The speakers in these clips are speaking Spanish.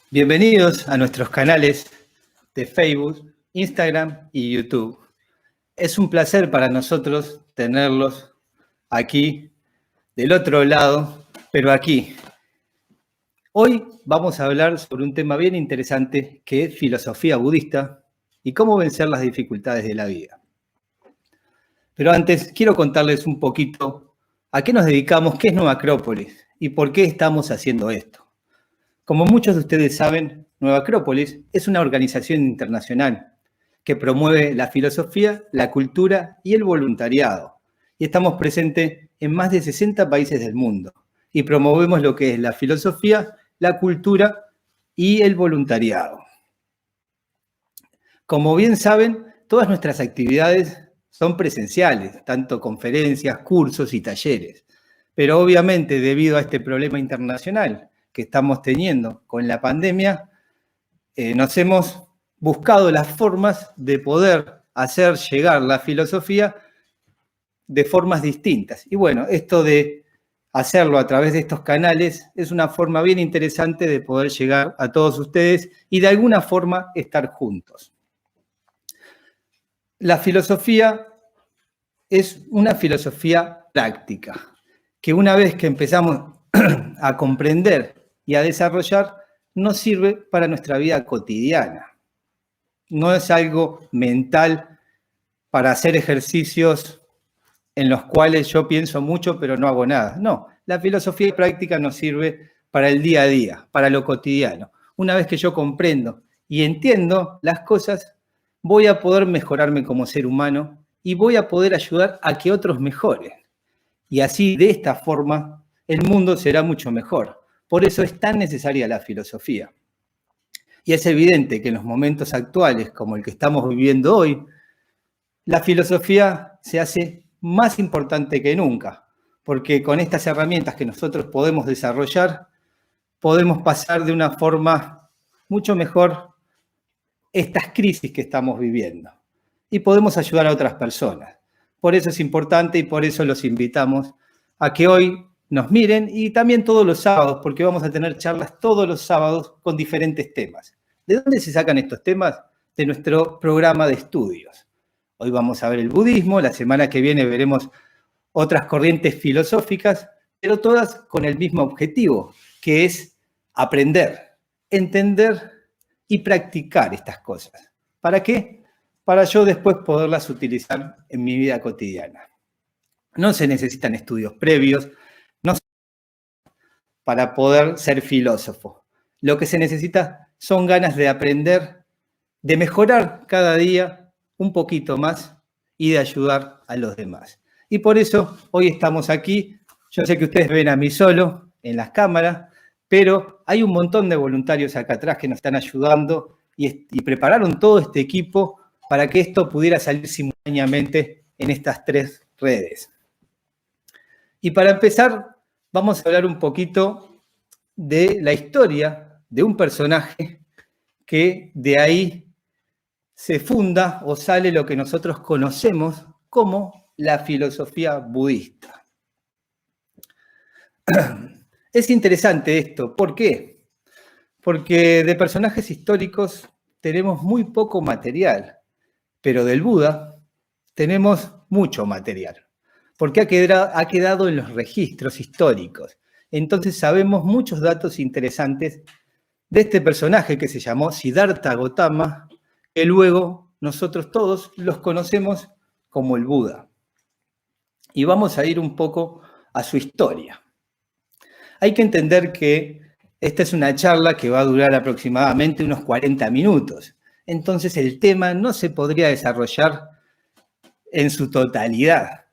Bienvenidos a nuestros canales de Facebook, Instagram y YouTube. Es un placer para nosotros tenerlos aquí, del otro lado, pero aquí. Hoy vamos a hablar sobre un tema bien interesante que es filosofía budista y cómo vencer las dificultades de la vida. Pero antes quiero contarles un poquito a qué nos dedicamos, qué es Nueva Acrópolis y por qué estamos haciendo esto. Como muchos de ustedes saben, Nueva Acrópolis es una organización internacional que promueve la filosofía, la cultura y el voluntariado. Y estamos presentes en más de 60 países del mundo. Y promovemos lo que es la filosofía, la cultura y el voluntariado. Como bien saben, todas nuestras actividades son presenciales, tanto conferencias, cursos y talleres. Pero obviamente, debido a este problema internacional que estamos teniendo con la pandemia, nos hemos buscado las formas de poder hacer llegar la filosofía de formas distintas. Y bueno, esto de hacerlo a través de estos canales es una forma bien interesante de poder llegar a todos ustedes y de alguna forma estar juntos. La filosofía es una filosofía práctica, que una vez que empezamos a comprender y a desarrollar, nos sirve para nuestra vida cotidiana. No es algo mental para hacer ejercicios en los cuales yo pienso mucho pero no hago nada. No, la filosofía práctica nos sirve para el día a día, para lo cotidiano. Una vez que yo comprendo y entiendo las cosas, voy a poder mejorarme como ser humano y voy a poder ayudar a que otros mejoren. Y así, de esta forma, el mundo será mucho mejor. Por eso es tan necesaria la filosofía. Y es evidente que en los momentos actuales, como el que estamos viviendo hoy, la filosofía se hace más importante que nunca, porque con estas herramientas que nosotros podemos desarrollar, podemos pasar de una forma mucho mejor estas crisis que estamos viviendo y podemos ayudar a otras personas. Por eso es importante y por eso los invitamos a que hoy nos miren y también todos los sábados, porque vamos a tener charlas todos los sábados con diferentes temas. ¿De dónde se sacan estos temas? De nuestro programa de estudios. Hoy vamos a ver el budismo, la semana que viene veremos otras corrientes filosóficas, pero todas con el mismo objetivo, que es aprender, entender y practicar estas cosas. ¿Para qué? Para yo después poderlas utilizar en mi vida cotidiana. No se necesitan estudios previos, para poder ser filósofo. Lo que se necesita son ganas de aprender, de mejorar cada día un poquito más y de ayudar a los demás. Y por eso hoy estamos aquí. Yo sé que ustedes ven a mí solo en las cámaras, pero hay un montón de voluntarios acá atrás que nos están ayudando y prepararon todo este equipo para que esto pudiera salir simultáneamente en estas 3 redes. Y para empezar, vamos a hablar un poquito de la historia de un personaje que de ahí se funda o sale lo que nosotros conocemos como la filosofía budista. Es interesante esto. ¿Por qué? Porque de personajes históricos tenemos muy poco material, pero del Buda tenemos mucho material, porque ha quedado en los registros históricos. Entonces sabemos muchos datos interesantes de este personaje que se llamó Siddhartha Gautama, que luego nosotros todos los conocemos como el Buda. Y vamos a ir un poco a su historia. Hay que entender que esta es una charla que va a durar aproximadamente unos 40 minutos. Entonces el tema no se podría desarrollar en su totalidad.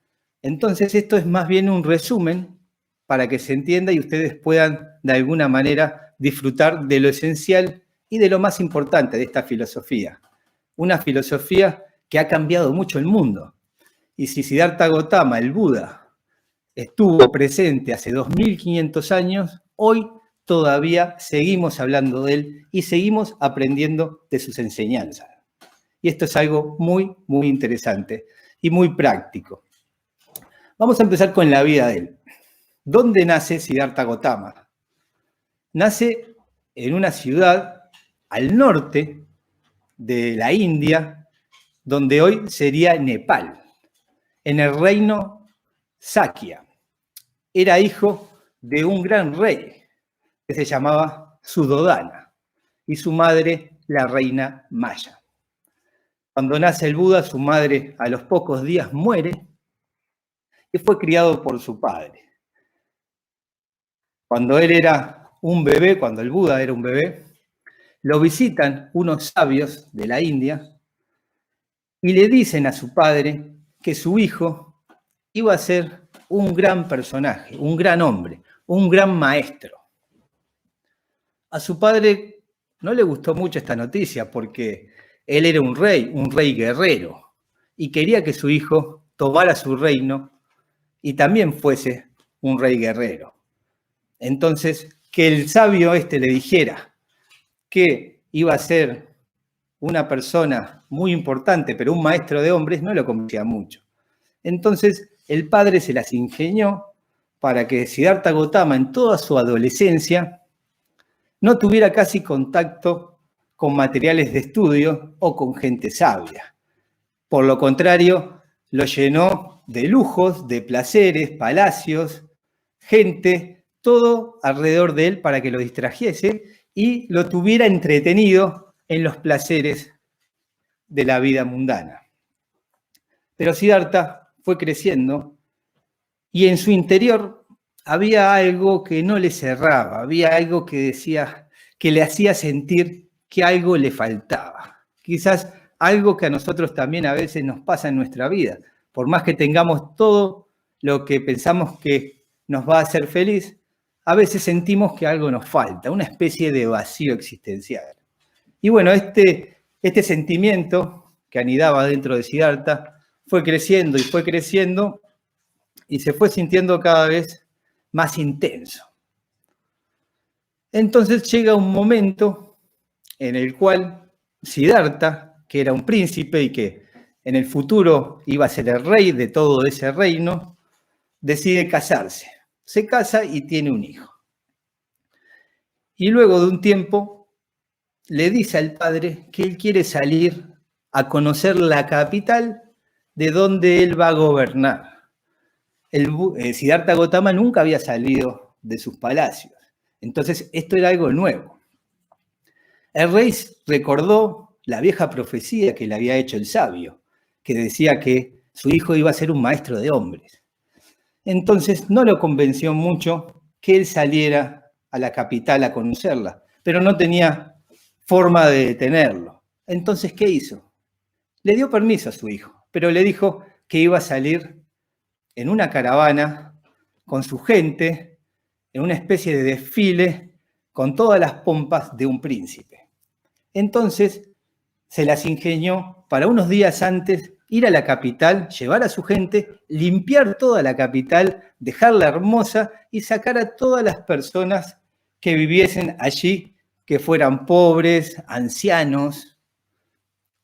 Entonces esto es más bien un resumen para que se entienda y ustedes puedan de alguna manera disfrutar de lo esencial y de lo más importante de esta filosofía. Una filosofía que ha cambiado mucho el mundo. Y si Siddhartha Gautama, el Buda, estuvo presente hace 2500 años, hoy todavía seguimos hablando de él y seguimos aprendiendo de sus enseñanzas. Y esto es algo muy, muy interesante y muy práctico. Vamos a empezar con la vida de él. ¿Dónde nace Siddhartha Gautama? Nace en una ciudad al norte de la India, donde hoy sería Nepal, en el reino Sakya. Era hijo de un gran rey que se llamaba Suddhodana y su madre, la reina Maya. Cuando nace el Buda, su madre a los pocos días muere y fue criado por su padre. Cuando él era un bebé, cuando el Buda era un bebé, lo visitan unos sabios de la India y le dicen a su padre que su hijo iba a ser un gran personaje, un gran hombre, un gran maestro. A su padre no le gustó mucho esta noticia porque él era un rey guerrero, y quería que su hijo tomara su reino y también fuese un rey guerrero. Entonces, que el sabio le dijera que iba a ser una persona muy importante, pero un maestro de hombres, no lo convencía mucho. Entonces, el padre se las ingenió para que Siddhartha Gautama en toda su adolescencia no tuviera casi contacto con materiales de estudio o con gente sabia. Por lo contrario, lo llenó de lujos, de placeres, palacios, gente, todo alrededor de él para que lo distrajese y lo tuviera entretenido en los placeres de la vida mundana. Pero Siddhartha fue creciendo y en su interior había algo que no le cerraba, había algo que decía, que le hacía sentir que algo le faltaba. Quizás algo que a nosotros también a veces nos pasa en nuestra vida. Por más que tengamos todo lo que pensamos que nos va a hacer feliz, a veces sentimos que algo nos falta, una especie de vacío existencial. Y bueno, este sentimiento que anidaba dentro de Siddhartha fue creciendo y se fue sintiendo cada vez más intenso. Entonces llega un momento en el cual Siddhartha, que era un príncipe y que en el futuro iba a ser el rey de todo ese reino, decide casarse. Se casa y tiene un hijo. Y luego de un tiempo le dice al padre que él quiere salir a conocer la capital de donde él va a gobernar. Siddhartha Gautama nunca había salido de sus palacios. Entonces, esto era algo nuevo. El rey recordó la vieja profecía que le había hecho el sabio, que decía que su hijo iba a ser un maestro de hombres. Entonces, no lo convenció mucho que él saliera a la capital a conocerla, pero no tenía forma de detenerlo. Entonces, ¿qué hizo? Le dio permiso a su hijo, pero le dijo que iba a salir en una caravana con su gente, en una especie de desfile con todas las pompas de un príncipe. Entonces se las ingenió para unos días antes ir a la capital, llevar a su gente, limpiar toda la capital, dejarla hermosa y sacar a todas las personas que viviesen allí, que fueran pobres, ancianos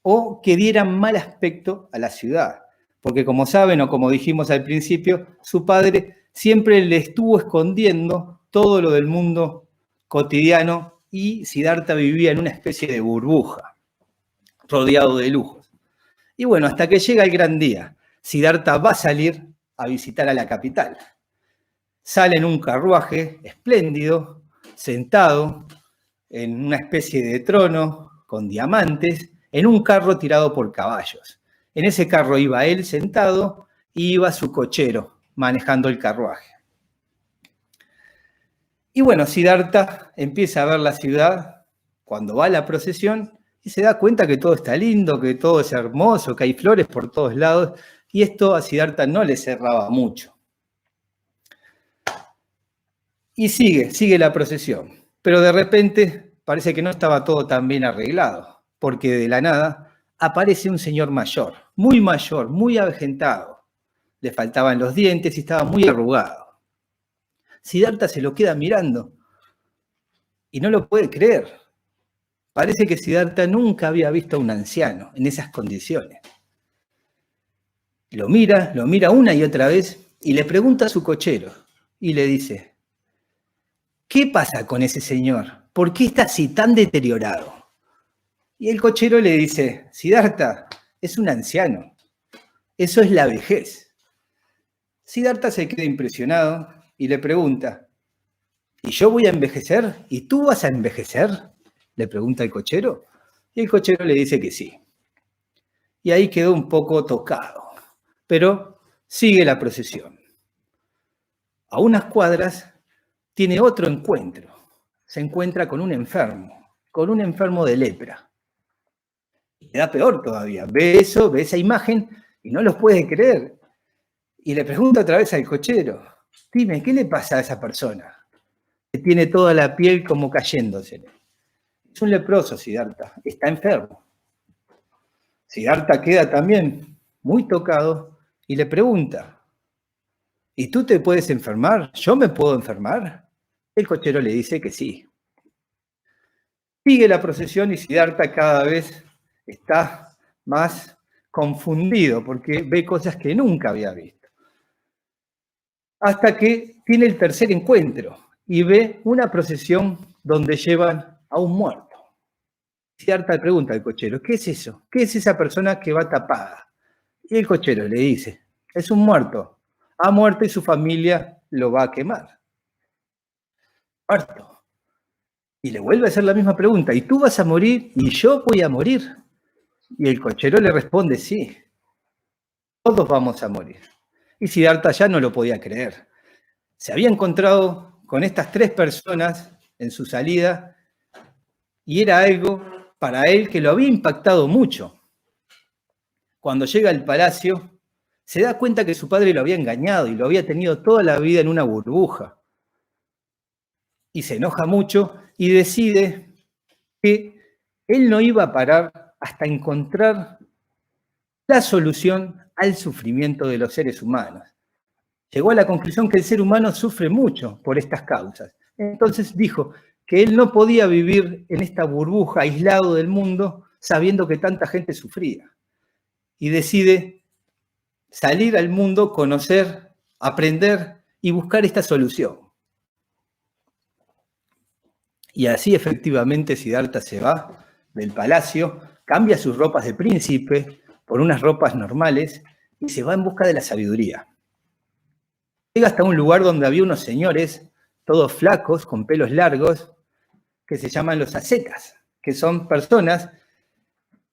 o que dieran mal aspecto a la ciudad. Porque como saben, o como dijimos al principio, su padre siempre le estuvo escondiendo todo lo del mundo cotidiano y Siddhartha vivía en una especie de burbuja, rodeado de lujos. Y bueno, hasta que llega el gran día, Siddhartha va a salir a visitar a la capital. Sale en un carruaje espléndido, sentado en una especie de trono con diamantes, en un carro tirado por caballos. En ese carro iba él sentado y iba su cochero manejando el carruaje. Y bueno, Siddhartha empieza a ver la ciudad cuando va a la procesión y se da cuenta que todo está lindo, que todo es hermoso, que hay flores por todos lados, y esto a Siddhartha no le cerraba mucho. Y sigue la procesión, pero de repente parece que no estaba todo tan bien arreglado, porque de la nada aparece un señor mayor, muy avejentado. Le faltaban los dientes y estaba muy arrugado. Siddhartha se lo queda mirando y no lo puede creer. Parece que Siddhartha nunca había visto a un anciano en esas condiciones. Lo mira una y otra vez y le pregunta a su cochero y le dice: ¿qué pasa con ese señor? ¿por qué está así tan deteriorado? Y el cochero le dice, Siddhartha, es un anciano, eso es la vejez. Siddhartha se queda impresionado y le pregunta, ¿y yo voy a envejecer? ¿Y tú vas a envejecer? Le pregunta el cochero. Y el cochero le dice que sí. Y ahí quedó un poco tocado, pero sigue la procesión. A unas cuadras tiene otro encuentro. Se encuentra con un enfermo de lepra. Y le da peor todavía. Ve eso, ve esa imagen y no los puede creer. Y le pregunta otra vez al cochero, dime, ¿qué le pasa a esa persona? Que tiene toda la piel como cayéndose. Es un leproso, Siddhartha, está enfermo. Siddhartha queda también muy tocado y le pregunta, ¿y tú te puedes enfermar? ¿Yo me puedo enfermar? El cochero le dice que sí. Sigue la procesión y Siddhartha cada vez está más confundido porque ve cosas que nunca había visto. Hasta que tiene el tercer encuentro y ve una procesión donde llevan a un muerto. Siddhartha le pregunta al cochero, ¿qué es eso? ¿Qué es esa persona que va tapada? Y el cochero le dice, es un muerto. Ha muerto y su familia lo va a quemar. Muerto. Y le vuelve a hacer la misma pregunta, ¿y tú vas a morir y yo voy a morir? Y el cochero le responde, sí, todos vamos a morir. Y Siddhartha ya no lo podía creer. Se había encontrado con estas tres personas en su salida y era algo para él que lo había impactado mucho. Cuando llega al palacio, se da cuenta que su padre lo había engañado y lo había tenido toda la vida en una burbuja. Y se enoja mucho y decide que él no iba a parar hasta encontrar la solución al sufrimiento de los seres humanos. Llegó a la conclusión que el ser humano sufre mucho por estas causas. Entonces dijo que él no podía vivir en esta burbuja, aislado del mundo, sabiendo que tanta gente sufría. Y decide salir al mundo, conocer, aprender y buscar esta solución. Y así efectivamente Siddhartha se va del palacio, cambia sus ropas de príncipe por unas ropas normales y se va en busca de la sabiduría. Llega hasta un lugar donde había unos señores, todos flacos, con pelos largos, que se llaman los ascetas, que son personas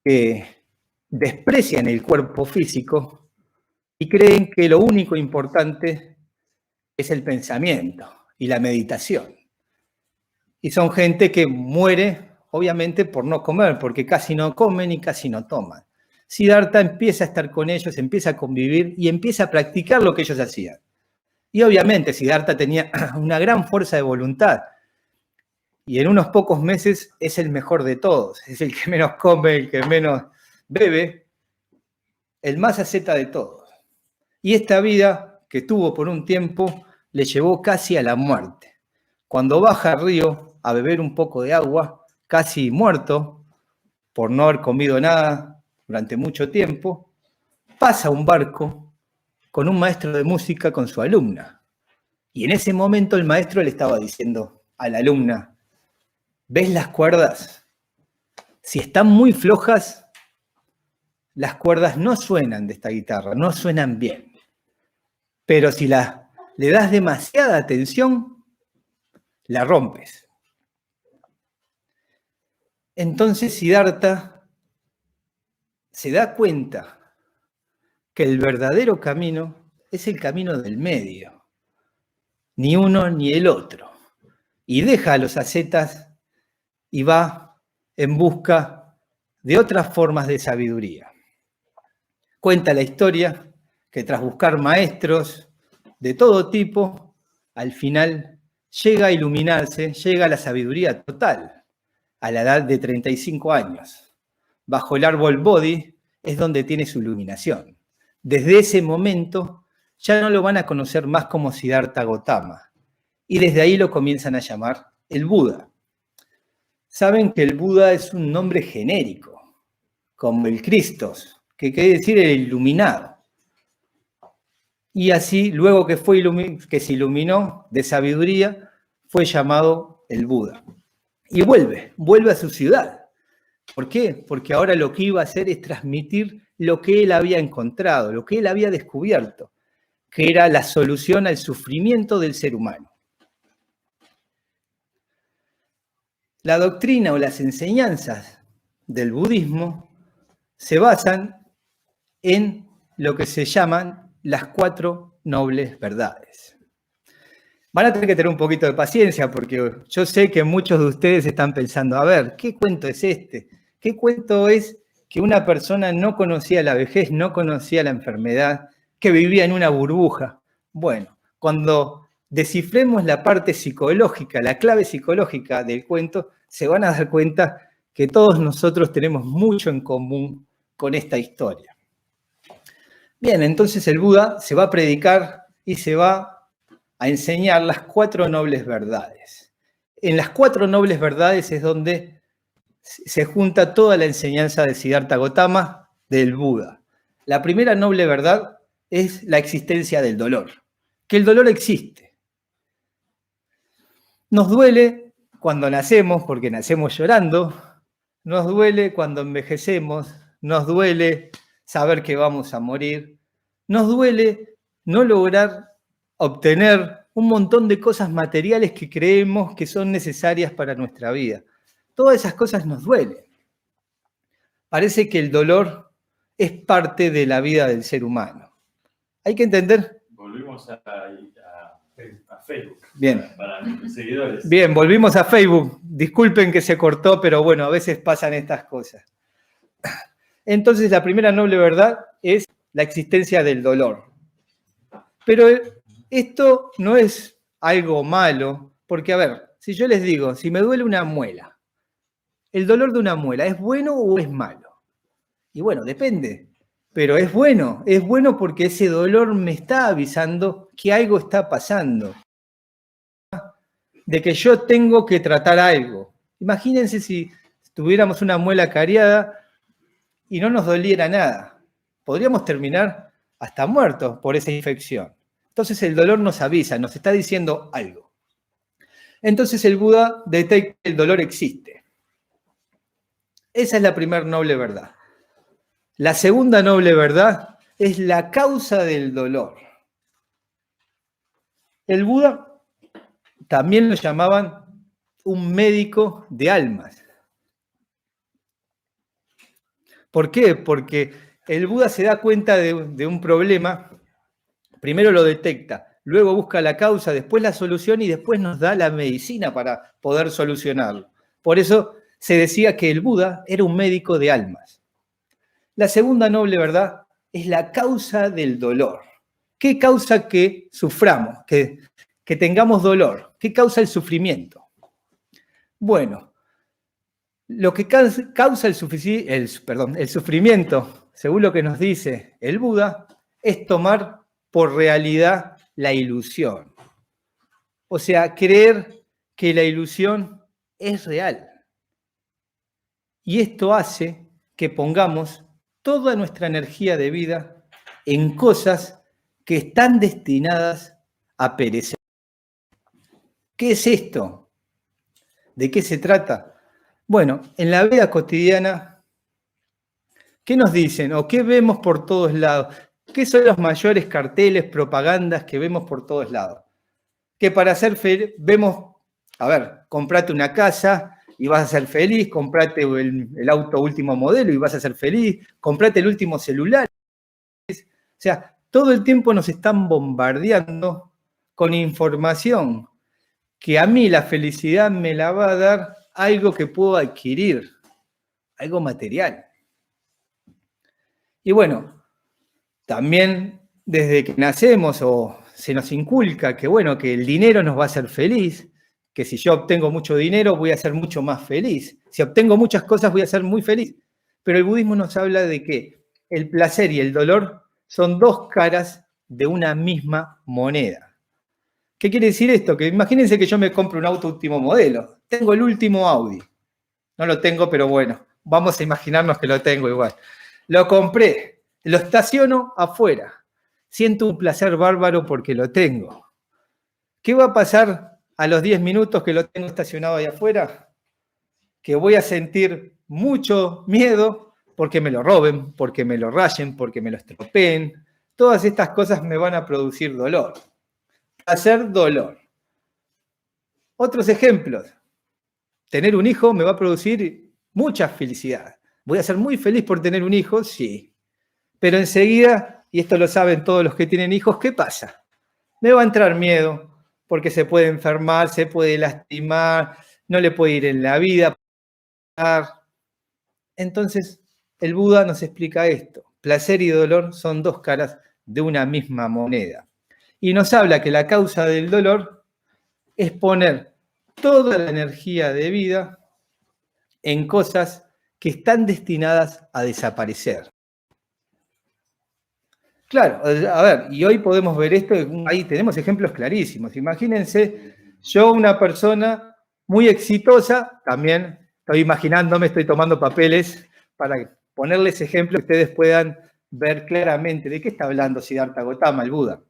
que desprecian el cuerpo físico y creen que lo único importante es el pensamiento y la meditación. Y son gente que muere, obviamente, por no comer, porque casi no comen y casi no toman. Siddhartha empieza a estar con ellos, empieza a convivir y empieza a practicar lo que ellos hacían. Y obviamente Siddhartha tenía una gran fuerza de voluntad. Y en unos pocos meses es el mejor de todos. Es el que menos come, el que menos bebe, el más asceta de todos. Y esta vida que tuvo por un tiempo le llevó casi a la muerte. Cuando baja al río a beber un poco de agua, casi muerto por no haber comido nada durante mucho tiempo, pasa un barco con un maestro de música con su alumna. Y en ese momento el maestro le estaba diciendo a la alumna, ¿ves las cuerdas? Si están muy flojas, las cuerdas no suenan de esta guitarra, no suenan bien. Pero si le das demasiada atención, la rompes. Entonces Siddhartha se da cuenta que el verdadero camino es el camino del medio, ni uno ni el otro, y deja a los ascetas y va en busca de otras formas de sabiduría. Cuenta la historia que tras buscar maestros de todo tipo, al final llega a iluminarse, llega a la sabiduría total, a la edad de 35 años. Bajo el árbol Bodhi es donde tiene su iluminación. Desde ese momento ya no lo van a conocer más como Siddhartha Gautama, y desde ahí lo comienzan a llamar el Buda. Saben que el Buda es un nombre genérico, como el Christos, que quiere decir el iluminado. Y así, luego que se iluminó de sabiduría, fue llamado el Buda. y vuelve a su ciudad. ¿Por qué? Porque ahora lo que iba a hacer es transmitir lo que él había encontrado, lo que él había descubierto, que era la solución al sufrimiento del ser humano. La doctrina o las enseñanzas del budismo se basan en lo que se llaman las 4 nobles verdades. Van a tener que tener un poquito de paciencia porque yo sé que muchos de ustedes están pensando, a ver, ¿qué cuento es este? ¿Qué cuento es que una persona no conocía la vejez, no conocía la enfermedad, que vivía en una burbuja? Bueno, cuando descifremos la parte psicológica, la clave psicológica del cuento, se van a dar cuenta que todos nosotros tenemos mucho en común con esta historia. Bien, entonces el Buda se va a predicar y se va a enseñar las 4 nobles verdades. En las 4 nobles verdades es donde se junta toda la enseñanza de Siddhartha Gautama del Buda. La primera noble verdad es la existencia del dolor, que el dolor existe. Nos duele cuando nacemos, porque nacemos llorando, nos duele cuando envejecemos, nos duele saber que vamos a morir, nos duele no lograr obtener un montón de cosas materiales que creemos que son necesarias para nuestra vida. Todas esas cosas nos duelen. Parece que el dolor es parte de la vida del ser humano. Hay que entender. Volvimos a Facebook. Bien. Para mis seguidores. Bien, volvimos a Facebook. Disculpen que se cortó, pero bueno, a veces pasan estas cosas. Entonces, la primera noble verdad es la existencia del dolor. Pero esto no es algo malo, porque, a ver, si yo les digo, si me duele una muela, ¿el dolor de una muela es bueno o es malo? Y bueno, depende, pero es bueno porque ese dolor me está avisando que algo está pasando, de que yo tengo que tratar algo. Imagínense si tuviéramos una muela cariada y no nos doliera nada. Podríamos terminar hasta muertos por esa infección. Entonces el dolor nos avisa, nos está diciendo algo. Entonces el Buda detecta que el dolor existe. Esa es la primera noble verdad. La segunda noble verdad es la causa del dolor. El Buda también lo llamaban un médico de almas. ¿Por qué? Porque el Buda se da cuenta de un problema, primero lo detecta, luego busca la causa, después la solución y después nos da la medicina para poder solucionarlo. Por eso se decía que el Buda era un médico de almas. La segunda noble verdad es la causa del dolor. ¿Qué causa que suframos, que tengamos dolor? ¿Qué causa el sufrimiento? Bueno, lo que causa el sufrimiento, según lo que nos dice el Buda, es tomar por realidad la ilusión. O sea, creer que la ilusión es real. Y esto hace que pongamos toda nuestra energía de vida en cosas que están destinadas a perecer. ¿Qué es esto? ¿De qué se trata? Bueno, en la vida cotidiana, ¿qué nos dicen o qué vemos por todos lados? ¿Qué son los mayores carteles, propagandas que vemos por todos lados? Que para ser feliz, vemos, a ver, comprate una casa y vas a ser feliz, comprate el auto último modelo y vas a ser feliz, comprate el último celular. O sea, todo el tiempo nos están bombardeando con información que a mí la felicidad me la va a dar algo que puedo adquirir, algo material. Y bueno, también desde que nacemos o se nos inculca que, bueno, que el dinero nos va a hacer feliz, que si yo obtengo mucho dinero voy a ser mucho más feliz. Si obtengo muchas cosas voy a ser muy feliz. Pero el budismo nos habla de que el placer y el dolor son 2 caras de una misma moneda. ¿Qué quiere decir esto? Que imagínense que yo me compro un auto último modelo. Tengo el último Audi. No lo tengo, pero bueno, vamos a imaginarnos que lo tengo igual. Lo compré, lo estaciono afuera. Siento un placer bárbaro porque lo tengo. ¿Qué va a pasar a los 10 minutos que lo tengo estacionado ahí afuera? que voy a sentir mucho miedo porque me lo roben, porque me lo rayen, porque me lo estropeen. Todas estas cosas me van a producir dolor. Hacer dolor. Otros ejemplos. Tener un hijo me va a producir mucha felicidad. ¿Voy a ser muy feliz por tener un hijo? Sí. Pero enseguida, y esto lo saben todos los que tienen hijos, ¿qué pasa? Me va a entrar miedo porque se puede enfermar, se puede lastimar, no le puede ir en la vida. Entonces, el Buda nos explica esto. Placer y dolor son dos caras de una misma moneda. Y nos habla que la causa del dolor es poner toda la energía de vida en cosas que están destinadas a desaparecer. Claro, a ver, y hoy podemos ver esto, ahí tenemos ejemplos clarísimos. Imagínense, yo una persona muy exitosa, también estoy imaginándome, estoy tomando papeles para ponerles ejemplos que ustedes puedan ver claramente de qué está hablando Siddhartha Gautama, el Buda.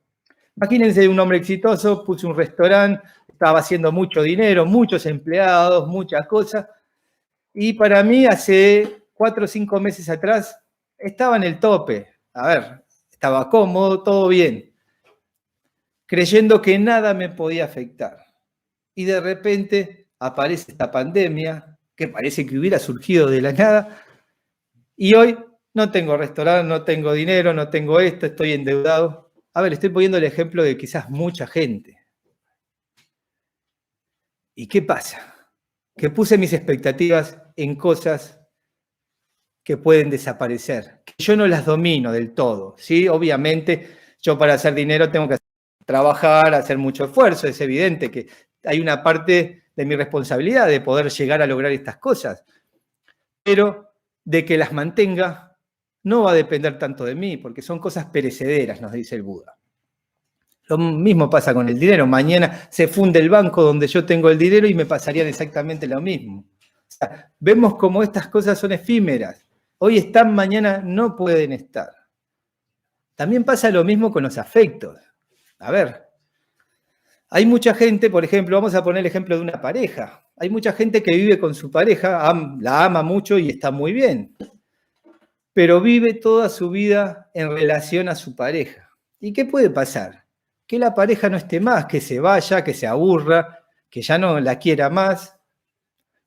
Imagínense un hombre exitoso, puso un restaurante, estaba haciendo mucho dinero, muchos empleados, muchas cosas, y para mí hace 4 o 5 meses atrás estaba en el tope. A ver, estaba cómodo, todo bien, creyendo que nada me podía afectar. Y de repente aparece esta pandemia, que parece que hubiera surgido de la nada, y hoy no tengo restaurante, no tengo dinero, no tengo esto, estoy endeudado. A ver, estoy poniendo el ejemplo de quizás mucha gente. ¿Y qué pasa? Que puse mis expectativas en cosas que pueden desaparecer, que yo no las domino del todo, ¿sí? Obviamente, yo para hacer dinero tengo que trabajar, hacer mucho esfuerzo, es evidente que hay una parte de mi responsabilidad de poder llegar a lograr estas cosas, pero de que las mantenga no va a depender tanto de mí, porque son cosas perecederas, nos dice el Buda. Lo mismo pasa con el dinero. Mañana se funde el banco donde yo tengo el dinero y me pasarían exactamente lo mismo. O sea, vemos cómo estas cosas son efímeras. Hoy están, mañana no pueden estar. También pasa lo mismo con los afectos. A ver, hay mucha gente, por ejemplo, vamos a poner el ejemplo de una pareja. Hay mucha gente que vive con su pareja, la ama mucho y está muy bien, pero vive toda su vida en relación a su pareja. ¿Y qué puede pasar? Que la pareja no esté más, que se vaya, que se aburra, que ya no la quiera más,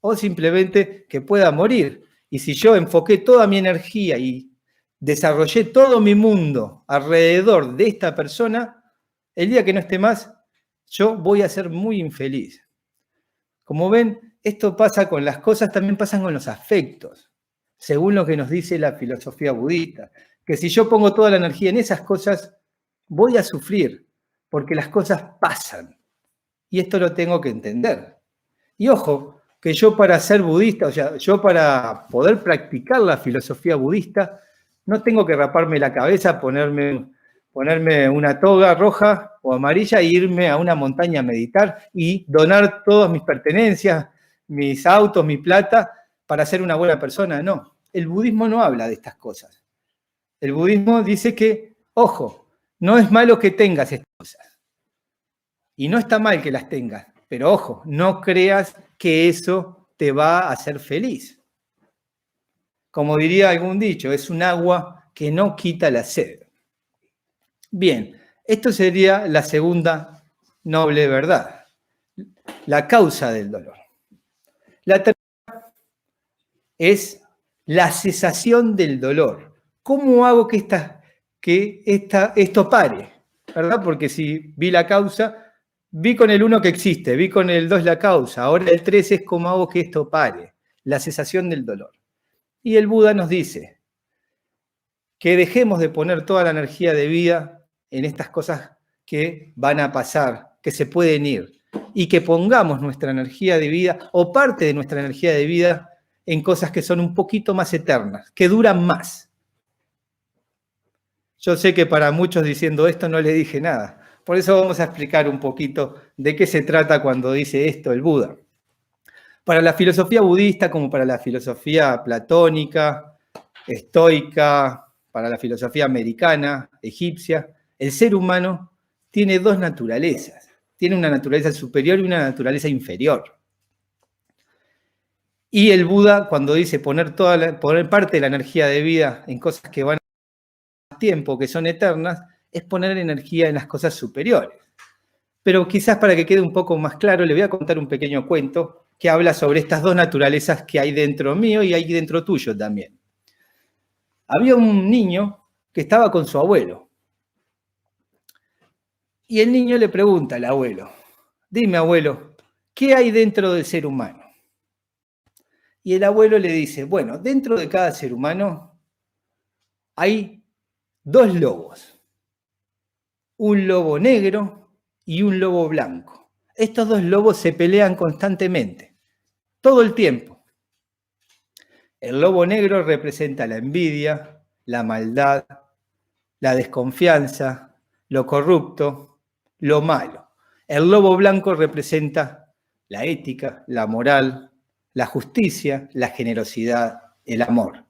o simplemente que pueda morir. Y si yo enfoqué toda mi energía y desarrollé todo mi mundo alrededor de esta persona, el día que no esté más, yo voy a ser muy infeliz. Como ven, esto pasa con las cosas, también pasan con los afectos, según lo que nos dice la filosofía budista, que si yo pongo toda la energía en esas cosas, voy a sufrir, porque las cosas pasan. Y esto lo tengo que entender. Y ojo, que yo para ser budista, o sea, yo para poder practicar la filosofía budista, no tengo que raparme la cabeza, ponerme una toga roja o amarilla e irme a una montaña a meditar y donar todas mis pertenencias, mis autos, mi plata, para ser una buena persona. No, el budismo no habla de estas cosas. El budismo dice que, ojo, no es malo que tengas estas cosas. Y no está mal que las tengas, pero ojo, no creas que eso te va a hacer feliz. Como diría algún dicho, es un agua que no quita la sed. Bien, esto sería la segunda noble verdad, la causa del dolor. La tercera es la cesación del dolor. ¿Cómo hago que esto pare? ¿Verdad? Porque si vi la causa, vi con el 1 que existe, vi con el 2 la causa, ahora el 3 es cómo hago que esto pare, la cesación del dolor. Y el Buda nos dice que dejemos de poner toda la energía de vida en estas cosas que van a pasar, que se pueden ir, y que pongamos nuestra energía de vida o parte de nuestra energía de vida en cosas que son un poquito más eternas, que duran más. Yo sé que para muchos diciendo esto no les dije nada. Por eso vamos a explicar un poquito de qué se trata cuando dice esto el Buda. Para la filosofía budista, como para la filosofía platónica, estoica, para la filosofía americana, egipcia, el ser humano tiene dos naturalezas. Tiene una naturaleza superior y una naturaleza inferior. Y el Buda, cuando dice poner parte de la energía de vida en cosas que van a tiempo, que son eternas, es poner energía en las cosas superiores. Pero quizás para que quede un poco más claro, le voy a contar un pequeño cuento que habla sobre estas dos naturalezas que hay dentro mío y hay dentro tuyo también. Había un niño que estaba con su abuelo. Y el niño le pregunta al abuelo, dime abuelo, ¿qué hay dentro del ser humano? Y el abuelo le dice, bueno, dentro de cada ser humano hay dos lobos, un lobo negro y un lobo blanco. Estos dos lobos se pelean constantemente, todo el tiempo. El lobo negro representa la envidia, la maldad, la desconfianza, lo corrupto, lo malo. El lobo blanco representa la ética, la moral, la justicia, la generosidad, el amor.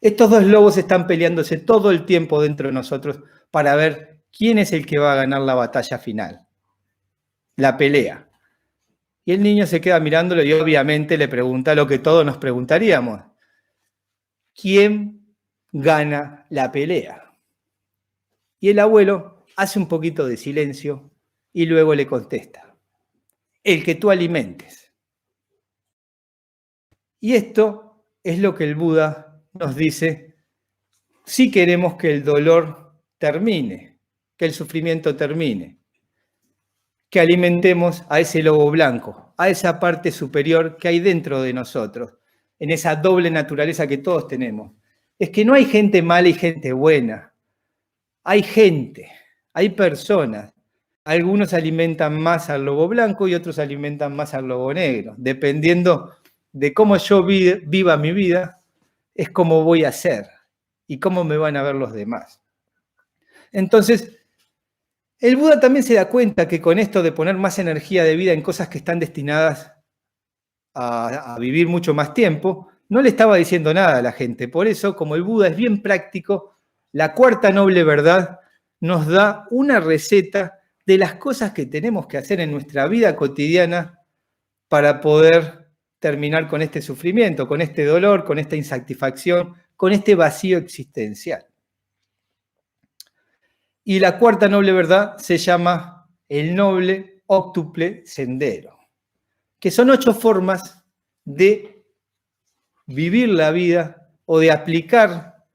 Estos dos lobos están peleándose todo el tiempo dentro de nosotros para ver quién es el que va a ganar la batalla final, la pelea. Y el niño se queda mirándolo y obviamente le pregunta lo que todos nos preguntaríamos. ¿Quién gana la pelea? Y el abuelo hace un poquito de silencio y luego le contesta. El que tú alimentes. Y esto es lo que el Buda nos dice si queremos que el dolor termine, que el sufrimiento termine, que alimentemos a ese lobo blanco, a esa parte superior que hay dentro de nosotros, en esa doble naturaleza que todos tenemos. Es que no hay gente mala y gente buena. Hay gente, hay personas. Algunos alimentan más al lobo blanco y otros alimentan más al lobo negro, dependiendo de cómo yo viva mi vida, es cómo voy a ser y cómo me van a ver los demás. Entonces, el Buda también se da cuenta que con esto de poner más energía de vida en cosas que están destinadas a vivir mucho más tiempo, no le estaba diciendo nada a la gente. Por eso, como el Buda es bien práctico, la cuarta noble verdad nos da una receta de las cosas que tenemos que hacer en nuestra vida cotidiana para poder terminar con este sufrimiento, con este dolor, con esta insatisfacción, con este vacío existencial. Y la cuarta noble verdad se llama el noble óctuple sendero, que son 8 formas de vivir la vida o de aplicar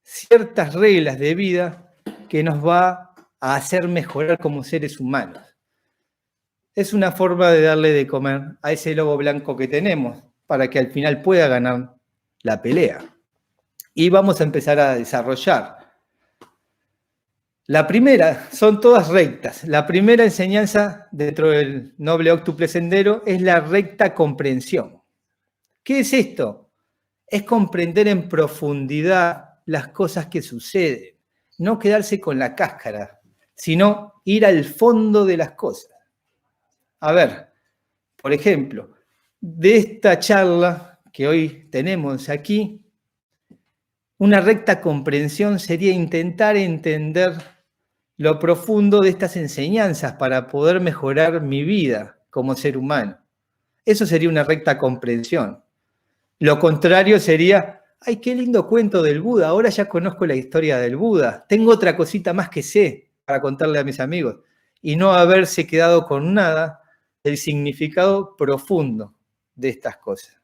ciertas reglas de vida que nos va a hacer mejorar como seres humanos. Es una forma de darle de comer a ese lobo blanco que tenemos para que al final pueda ganar la pelea. Y vamos a empezar a desarrollar. La primera, son todas rectas. La primera enseñanza dentro del noble óctuple sendero es la recta comprensión. ¿Qué es esto? Es comprender en profundidad las cosas que suceden. No quedarse con la cáscara, sino ir al fondo de las cosas. A ver, por ejemplo, de esta charla que hoy tenemos aquí, una recta comprensión sería intentar entender lo profundo de estas enseñanzas para poder mejorar mi vida como ser humano. Eso sería una recta comprensión. Lo contrario sería, ay, qué lindo cuento del Buda, ahora ya conozco la historia del Buda, tengo otra cosita más que sé para contarle a mis amigos, y no haberse quedado con nada del significado profundo de estas cosas.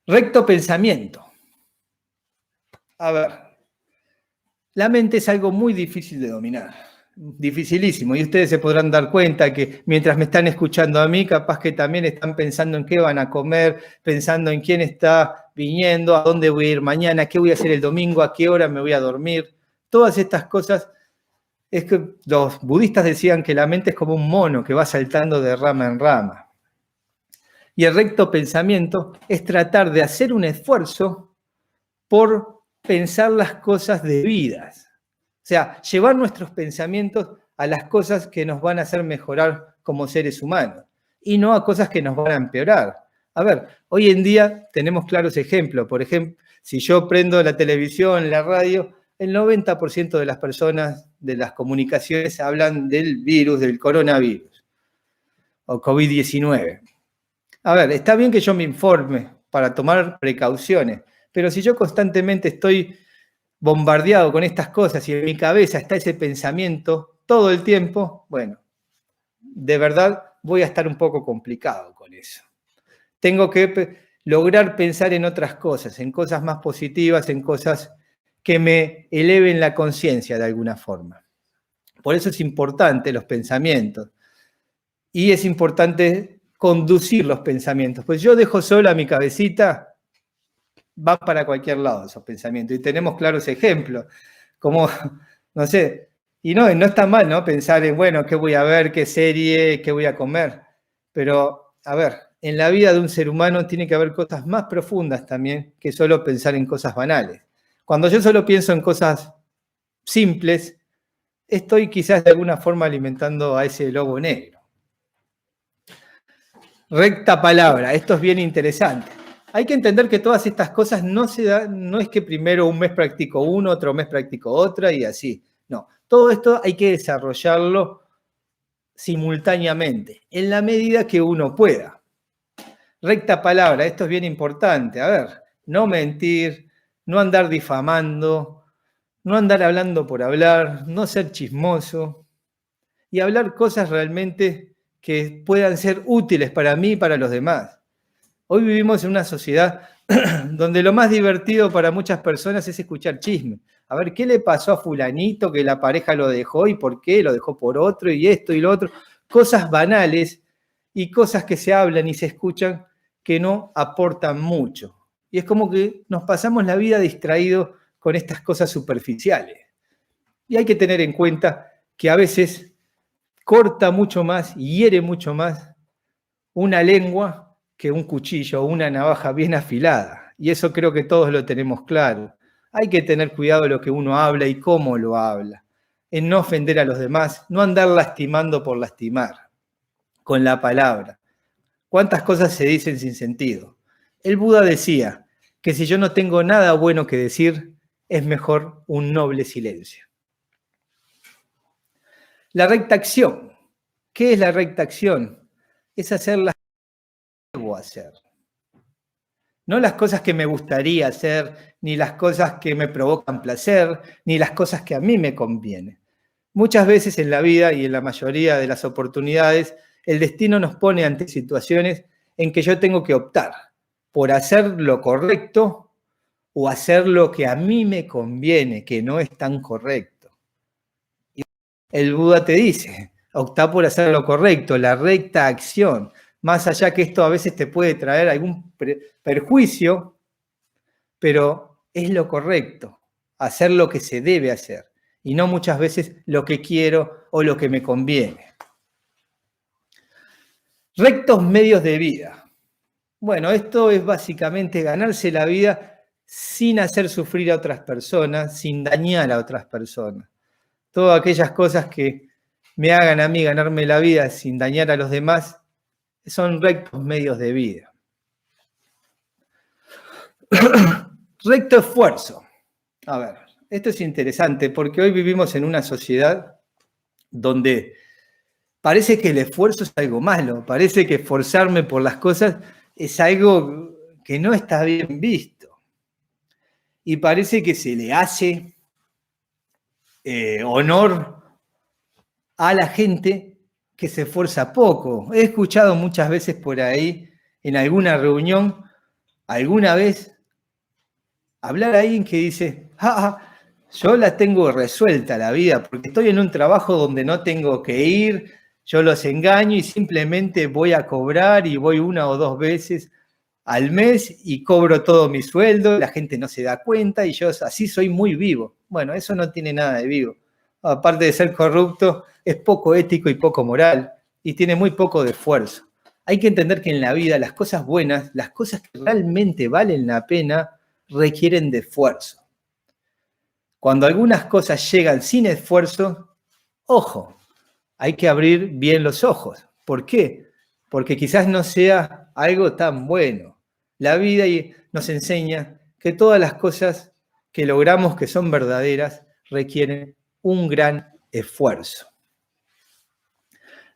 Recto pensamiento. A ver, la mente es algo muy difícil de dominar, dificilísimo, y ustedes se podrán dar cuenta que mientras me están escuchando a mí, capaz que también están pensando en qué van a comer, pensando en quién está viniendo, a dónde voy a ir mañana, qué voy a hacer el domingo, a qué hora me voy a dormir. Todas estas cosas. Es que los budistas decían que la mente es como un mono que va saltando de rama en rama. Y el recto pensamiento es tratar de hacer un esfuerzo por pensar las cosas debidas. O sea, llevar nuestros pensamientos a las cosas que nos van a hacer mejorar como seres humanos y no a cosas que nos van a empeorar. A ver, hoy en día tenemos claros ejemplos. Por ejemplo, si yo prendo la televisión, la radio, el 90% de las personas de las comunicaciones hablan del virus, del coronavirus o COVID-19. A ver, está bien que yo me informe para tomar precauciones, pero si yo constantemente estoy bombardeado con estas cosas y en mi cabeza está ese pensamiento todo el tiempo, bueno, de verdad voy a estar un poco complicado con eso. Tengo que lograr pensar en otras cosas, en cosas más positivas, en cosas que me eleven la conciencia de alguna forma. Por eso es importante los pensamientos. Y es importante conducir los pensamientos. Pues yo dejo sola mi cabecita, va para cualquier lado esos pensamientos. Y tenemos claros ejemplos, como, no sé, y no está mal, ¿no? Pensar en, bueno, qué voy a ver, qué serie, qué voy a comer. Pero, a ver, en la vida de un ser humano tiene que haber cosas más profundas también que solo pensar en cosas banales. Cuando yo solo pienso en cosas simples, estoy quizás de alguna forma alimentando a ese lobo negro. Recta palabra, esto es bien interesante. Hay que entender que todas estas cosas no se dan, no es que primero un mes practico uno, otro mes practico otra y así. No, todo esto hay que desarrollarlo simultáneamente, en la medida que uno pueda. Recta palabra, esto es bien importante. A ver, no mentir, no andar difamando, no andar hablando por hablar, no ser chismoso y hablar cosas realmente que puedan ser útiles para mí y para los demás. Hoy vivimos en una sociedad donde lo más divertido para muchas personas es escuchar chisme. A ver, ¿qué le pasó a fulanito que la pareja lo dejó y por qué? Lo dejó por otro y esto y lo otro. Cosas banales y cosas que se hablan y se escuchan que no aportan mucho. Y es como que nos pasamos la vida distraídos con estas cosas superficiales. Y hay que tener en cuenta que a veces corta mucho más y hiere mucho más una lengua que un cuchillo o una navaja bien afilada. Y eso creo que todos lo tenemos claro. Hay que tener cuidado de lo que uno habla y cómo lo habla, en no ofender a los demás, no andar lastimando por lastimar, con la palabra. ¿Cuántas cosas se dicen sin sentido? El Buda decía que si yo no tengo nada bueno que decir, es mejor un noble silencio. La recta acción. ¿Qué es la recta acción? Es hacer las que debo hacer. No las cosas que me gustaría hacer, ni las cosas que me provocan placer, ni las cosas que a mí me convienen. Muchas veces en la vida y en la mayoría de las oportunidades, el destino nos pone ante situaciones en que yo tengo que optar por hacer lo correcto o hacer lo que a mí me conviene, que no es tan correcto. Y el Buda te dice, optá por hacer lo correcto, la recta acción. Más allá que esto a veces te puede traer algún perjuicio, pero es lo correcto, hacer lo que se debe hacer, y no muchas veces lo que quiero o lo que me conviene. Rectos medios de vida. Bueno, esto es básicamente ganarse la vida sin hacer sufrir a otras personas, sin dañar a otras personas. Todas aquellas cosas que me hagan a mí ganarme la vida sin dañar a los demás, son rectos medios de vida. Recto esfuerzo. A ver, esto es interesante porque hoy vivimos en una sociedad donde parece que el esfuerzo es algo malo, parece que esforzarme por las cosas es algo que no está bien visto. Y parece que se le hace honor a la gente que se esfuerza poco. He escuchado muchas veces por ahí, en alguna reunión, alguna vez, hablar a alguien que dice, yo la tengo resuelta la vida, porque estoy en un trabajo donde no tengo que ir, yo los engaño y simplemente voy a cobrar y voy una o dos veces al mes y cobro todo mi sueldo, la gente no se da cuenta y yo así soy muy vivo. Bueno, eso no tiene nada de vivo. Aparte de ser corrupto, es poco ético y poco moral y tiene muy poco de esfuerzo. Hay que entender que en la vida las cosas buenas, las cosas que realmente valen la pena, requieren de esfuerzo. Cuando algunas cosas llegan sin esfuerzo, ojo, hay que abrir bien los ojos. ¿Por qué? Porque quizás no sea algo tan bueno. La vida nos enseña que todas las cosas que logramos que son verdaderas requieren un gran esfuerzo.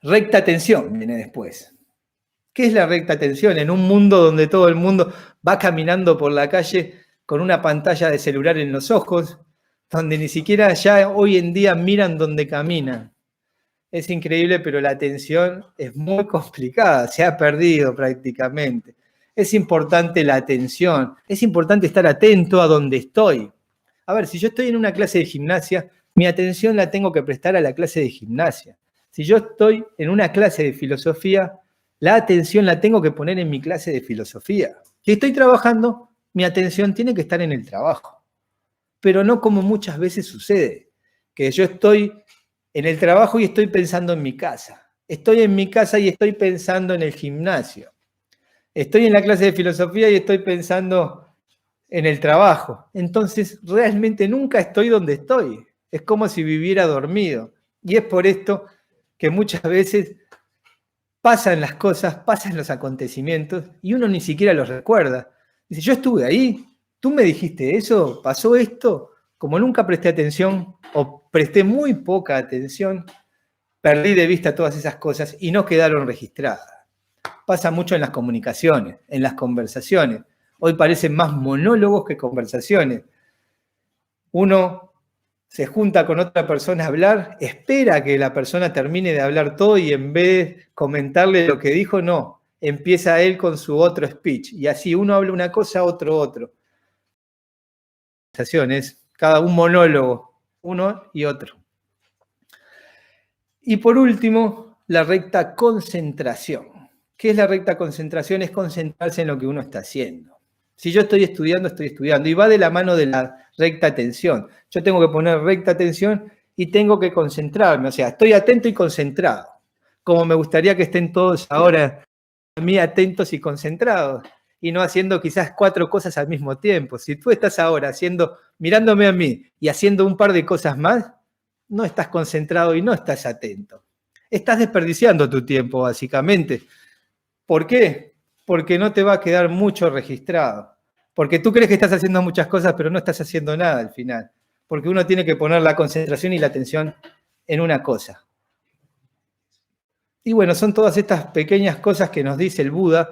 Recta atención viene después. ¿Qué es la recta atención? En un mundo donde todo el mundo va caminando por la calle con una pantalla de celular en los ojos, donde ni siquiera ya hoy en día miran donde caminan. Es increíble, pero la atención es muy complicada, se ha perdido prácticamente. Es importante la atención, es importante estar atento a donde estoy. A ver, si yo estoy en una clase de gimnasia, mi atención la tengo que prestar a la clase de gimnasia. Si yo estoy en una clase de filosofía, la atención la tengo que poner en mi clase de filosofía. Si estoy trabajando, mi atención tiene que estar en el trabajo. Pero no como muchas veces sucede, que yo estoy en el trabajo y estoy pensando en mi casa. Estoy en mi casa y estoy pensando en el gimnasio. Estoy en la clase de filosofía y estoy pensando en el trabajo. Entonces, realmente nunca estoy donde estoy. Es como si viviera dormido. Y es por esto que muchas veces pasan las cosas, pasan los acontecimientos y uno ni siquiera los recuerda. Dice, yo estuve ahí, tú me dijiste eso, pasó esto. Como nunca presté atención o presté muy poca atención, perdí de vista todas esas cosas y no quedaron registradas. Pasa mucho en las comunicaciones, en las conversaciones. Hoy parecen más monólogos que conversaciones. Uno se junta con otra persona a hablar, espera que la persona termine de hablar todo y en vez de comentarle lo que dijo, no. Empieza él con su otro speech. Y así uno habla una cosa, otro. Cada un monólogo, uno y otro. Y por último, la recta concentración. ¿Qué es la recta concentración? Es concentrarse en lo que uno está haciendo. Si yo estoy estudiando, estoy estudiando. Y va de la mano de la recta atención. Yo tengo que poner recta atención y tengo que concentrarme. O sea, estoy atento y concentrado. Como me gustaría que estén todos ahora a mí atentos y concentrados. Y no haciendo quizás 4 cosas al mismo tiempo. Si tú estás ahora mirándome a mí y haciendo un par de cosas más, no estás concentrado y no estás atento. Estás desperdiciando tu tiempo, básicamente. ¿Por qué? Porque no te va a quedar mucho registrado. Porque tú crees que estás haciendo muchas cosas, pero no estás haciendo nada al final. Porque uno tiene que poner la concentración y la atención en una cosa. Y bueno, son todas estas pequeñas cosas que nos dice el Buda.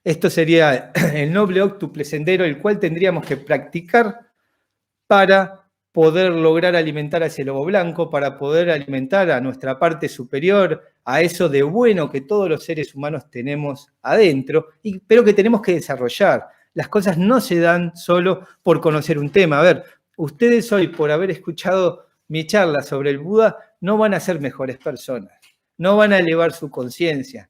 Esto sería el noble óctuple sendero, el cual tendríamos que practicar para poder lograr alimentar a ese lobo blanco, para poder alimentar a nuestra parte superior, a eso de bueno que todos los seres humanos tenemos adentro, pero que tenemos que desarrollar. Las cosas no se dan solo por conocer un tema. A ver, ustedes hoy, por haber escuchado mi charla sobre el Buda, no van a ser mejores personas, no van a elevar su conciencia,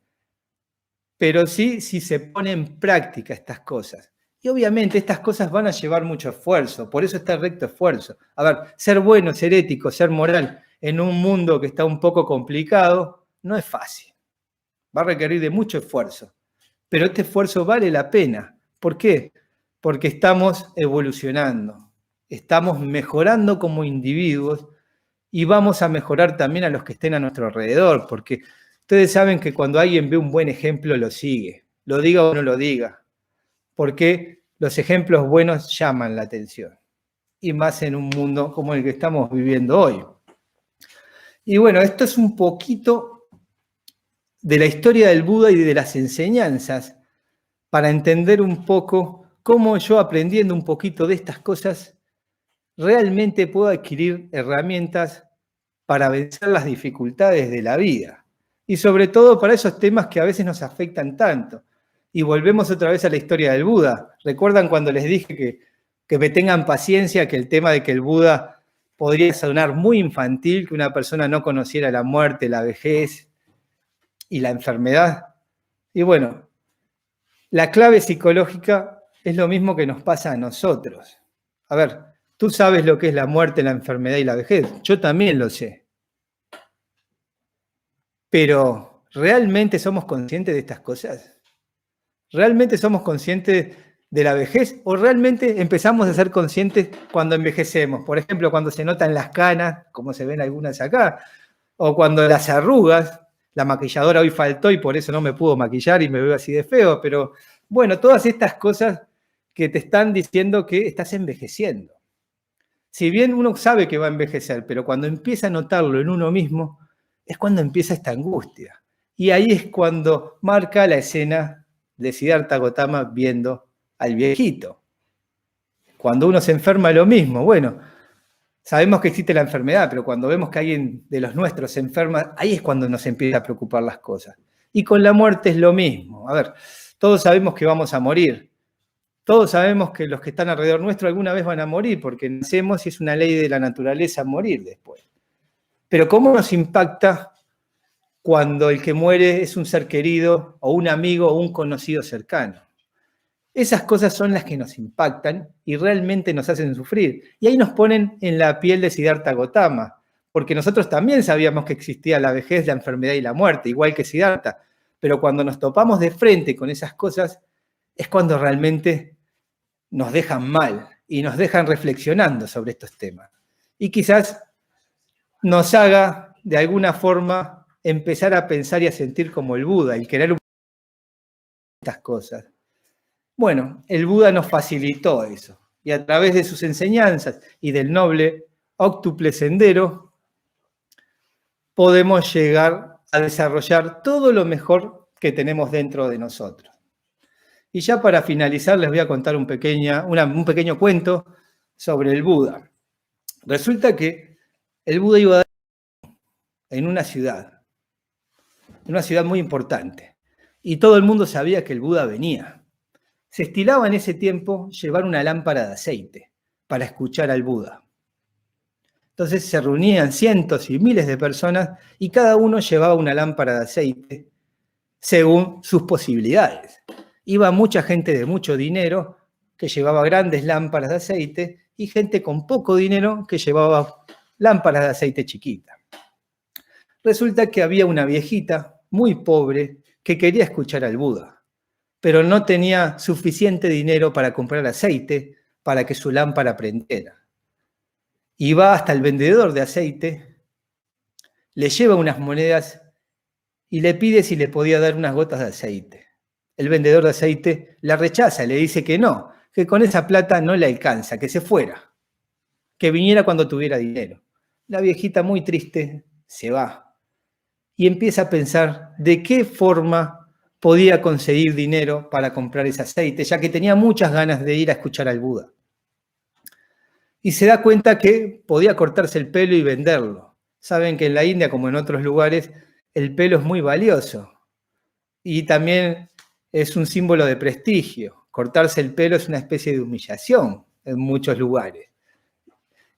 pero sí si se ponen en práctica estas cosas. Y obviamente estas cosas van a llevar mucho esfuerzo, por eso está el recto esfuerzo. A ver, ser bueno, ser ético, ser moral en un mundo que está un poco complicado, no es fácil. Va a requerir de mucho esfuerzo, pero este esfuerzo vale la pena. ¿Por qué? Porque estamos evolucionando, estamos mejorando como individuos y vamos a mejorar también a los que estén a nuestro alrededor, porque ustedes saben que cuando alguien ve un buen ejemplo lo sigue, lo diga o no lo diga. Porque los ejemplos buenos llaman la atención, y más en un mundo como el que estamos viviendo hoy. Y bueno, esto es un poquito de la historia del Buda y de las enseñanzas para entender un poco cómo yo, aprendiendo un poquito de estas cosas, realmente puedo adquirir herramientas para vencer las dificultades de la vida. Y sobre todo para esos temas que a veces nos afectan tanto. Y volvemos otra vez a la historia del Buda. ¿Recuerdan cuando les dije que me tengan paciencia, que el tema de que el Buda podría sonar muy infantil, que una persona no conociera la muerte, la vejez y la enfermedad? Y bueno, la clave psicológica es lo mismo que nos pasa a nosotros. A ver, tú sabes lo que es la muerte, la enfermedad y la vejez. Yo también lo sé. Pero, ¿realmente somos conscientes de estas cosas? ¿Realmente somos conscientes de la vejez? ¿O realmente empezamos a ser conscientes cuando envejecemos? Por ejemplo, cuando se notan las canas, como se ven algunas acá, o cuando las arrugas, la maquilladora hoy faltó y por eso no me pudo maquillar y me veo así de feo, pero bueno, todas estas cosas que te están diciendo que estás envejeciendo. Si bien uno sabe que va a envejecer, pero cuando empieza a notarlo en uno mismo, es cuando empieza esta angustia. Y ahí es cuando marca la escena de Siddhartha Gautama viendo al viejito. Cuando uno se enferma, lo mismo. Bueno, sabemos que existe la enfermedad, pero cuando vemos que alguien de los nuestros se enferma, ahí es cuando nos empieza a preocupar las cosas. Y con la muerte es lo mismo. A ver, todos sabemos que vamos a morir. Todos sabemos que los que están alrededor nuestro alguna vez van a morir, porque nacemos y es una ley de la naturaleza morir después. Pero ¿cómo nos impacta cuando el que muere es un ser querido, o un amigo, o un conocido cercano? Esas cosas son las que nos impactan y realmente nos hacen sufrir. Y ahí nos ponen en la piel de Siddhartha Gautama, porque nosotros también sabíamos que existía la vejez, la enfermedad y la muerte, igual que Siddhartha. Pero cuando nos topamos de frente con esas cosas, es cuando realmente nos dejan mal y nos dejan reflexionando sobre estos temas. Y quizás nos haga, de alguna forma, empezar a pensar y a sentir como el Buda, el querer estas cosas. Bueno, el Buda nos facilitó eso. Y a través de sus enseñanzas y del noble óctuple sendero, podemos llegar a desarrollar todo lo mejor que tenemos dentro de nosotros. Y ya para finalizar les voy a contar un pequeño cuento sobre el Buda. Resulta que el Buda iba en una ciudad muy importante, y todo el mundo sabía que el Buda venía. Se estilaba en ese tiempo llevar una lámpara de aceite para escuchar al Buda. Entonces se reunían cientos y miles de personas y cada uno llevaba una lámpara de aceite según sus posibilidades. Iba mucha gente de mucho dinero que llevaba grandes lámparas de aceite y gente con poco dinero que llevaba lámparas de aceite chiquitas. Resulta que había una viejita muy pobre que quería escuchar al Buda, pero no tenía suficiente dinero para comprar aceite para que su lámpara prendiera. Y va hasta el vendedor de aceite, le lleva unas monedas y le pide si le podía dar unas gotas de aceite. El vendedor de aceite la rechaza, le dice que no, que con esa plata no le alcanza, que se fuera, que viniera cuando tuviera dinero. La viejita, muy triste, se va y empieza a pensar de qué forma podía conseguir dinero para comprar ese aceite, ya que tenía muchas ganas de ir a escuchar al Buda. Y se da cuenta que podía cortarse el pelo y venderlo. Saben que en la India, como en otros lugares, el pelo es muy valioso y también es un símbolo de prestigio. Cortarse el pelo es una especie de humillación en muchos lugares.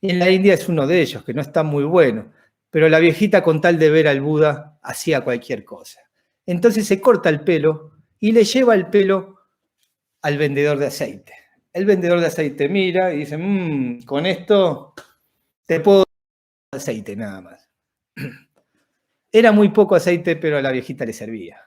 Y en la India es uno de ellos, que no está muy bueno. Pero la viejita, con tal de ver al Buda, hacía cualquier cosa. Entonces se corta el pelo y le lleva el pelo al vendedor de aceite. El vendedor de aceite mira y dice, con esto te puedo dar aceite nada más. Era muy poco aceite, pero a la viejita le servía.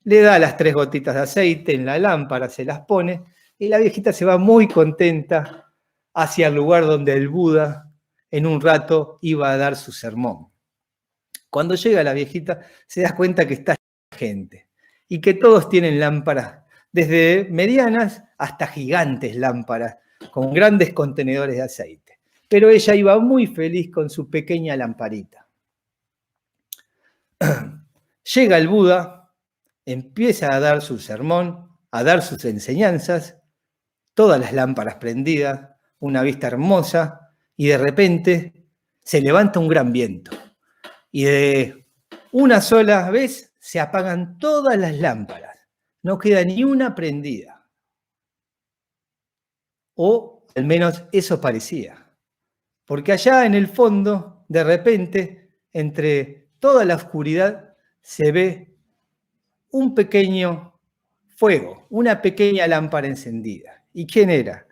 Le da las 3 gotitas de aceite en la lámpara, se las pone, y la viejita se va muy contenta hacia el lugar donde el Buda en un rato iba a dar su sermón. Cuando llega la viejita, se da cuenta que está llena de gente y que todos tienen lámparas, desde medianas hasta gigantes lámparas, con grandes contenedores de aceite. Pero ella iba muy feliz con su pequeña lamparita. Llega el Buda, empieza a dar su sermón, a dar sus enseñanzas, todas las lámparas prendidas, una vista hermosa, y de repente se levanta un gran viento. Y de una sola vez se apagan todas las lámparas. No queda ni una prendida. O al menos eso parecía. Porque allá en el fondo, de repente, entre toda la oscuridad, se ve un pequeño fuego, una pequeña lámpara encendida. ¿Y quién era?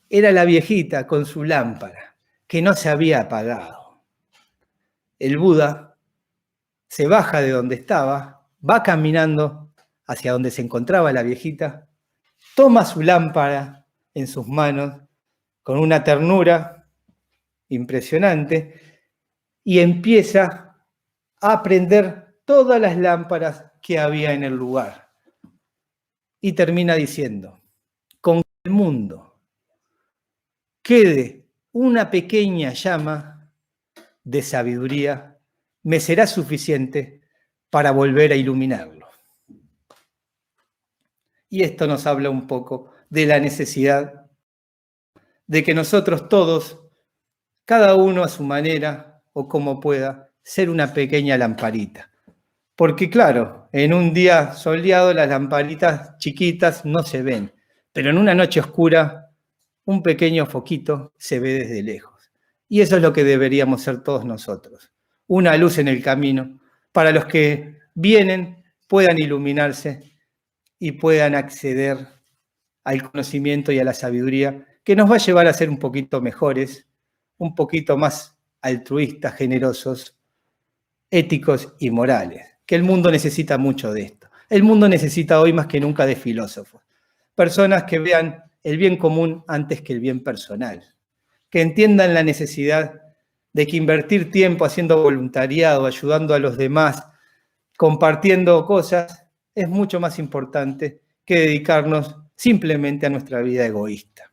Era la viejita con su lámpara, que no se había apagado. El Buda se baja de donde estaba, va caminando hacia donde se encontraba la viejita, toma su lámpara en sus manos con una ternura impresionante y empieza a prender todas las lámparas que había en el lugar. Y termina diciendo, con que el mundo quede una pequeña llama de sabiduría, me será suficiente para volver a iluminarlo. Y esto nos habla un poco de la necesidad de que nosotros todos, cada uno a su manera o como pueda, ser una pequeña lamparita. Porque claro, en un día soleado las lamparitas chiquitas no se ven, pero en una noche oscura un pequeño foquito se ve desde lejos. Y eso es lo que deberíamos ser todos nosotros. Una luz en el camino para los que vienen puedan iluminarse y puedan acceder al conocimiento y a la sabiduría que nos va a llevar a ser un poquito mejores, un poquito más altruistas, generosos, éticos y morales. Que el mundo necesita mucho de esto. El mundo necesita hoy más que nunca de filósofos. Personas que vean el bien común antes que el bien personal. Que entiendan la necesidad de que invertir tiempo haciendo voluntariado, ayudando a los demás, compartiendo cosas, es mucho más importante que dedicarnos simplemente a nuestra vida egoísta.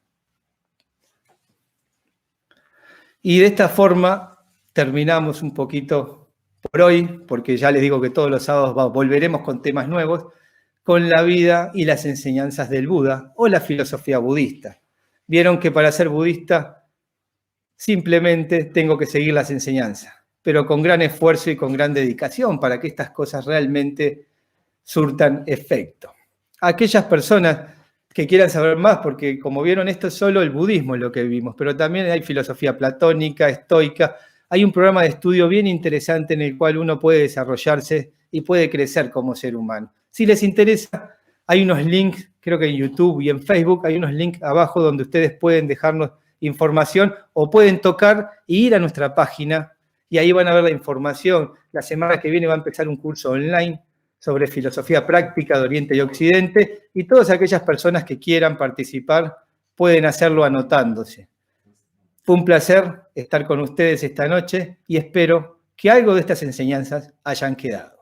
Y de esta forma terminamos un poquito por hoy, porque ya les digo que todos los sábados volveremos con temas nuevos, con la vida y las enseñanzas del Buda o la filosofía budista. Vieron que para ser budista simplemente tengo que seguir las enseñanzas, pero con gran esfuerzo y con gran dedicación para que estas cosas realmente surtan efecto. Aquellas personas que quieran saber más, porque como vieron, esto es solo el budismo lo que vivimos, pero también hay filosofía platónica, estoica. Hay un programa de estudio bien interesante en el cual uno puede desarrollarse y puede crecer como ser humano. Si les interesa, hay unos links, creo que en YouTube y en Facebook, hay unos links abajo donde ustedes pueden dejarnos información o pueden tocar e ir a nuestra página y ahí van a ver la información. La semana que viene va a empezar un curso online sobre filosofía práctica de Oriente y Occidente, y todas aquellas personas que quieran participar pueden hacerlo anotándose. Fue un placer estar con ustedes esta noche y espero que algo de estas enseñanzas hayan quedado.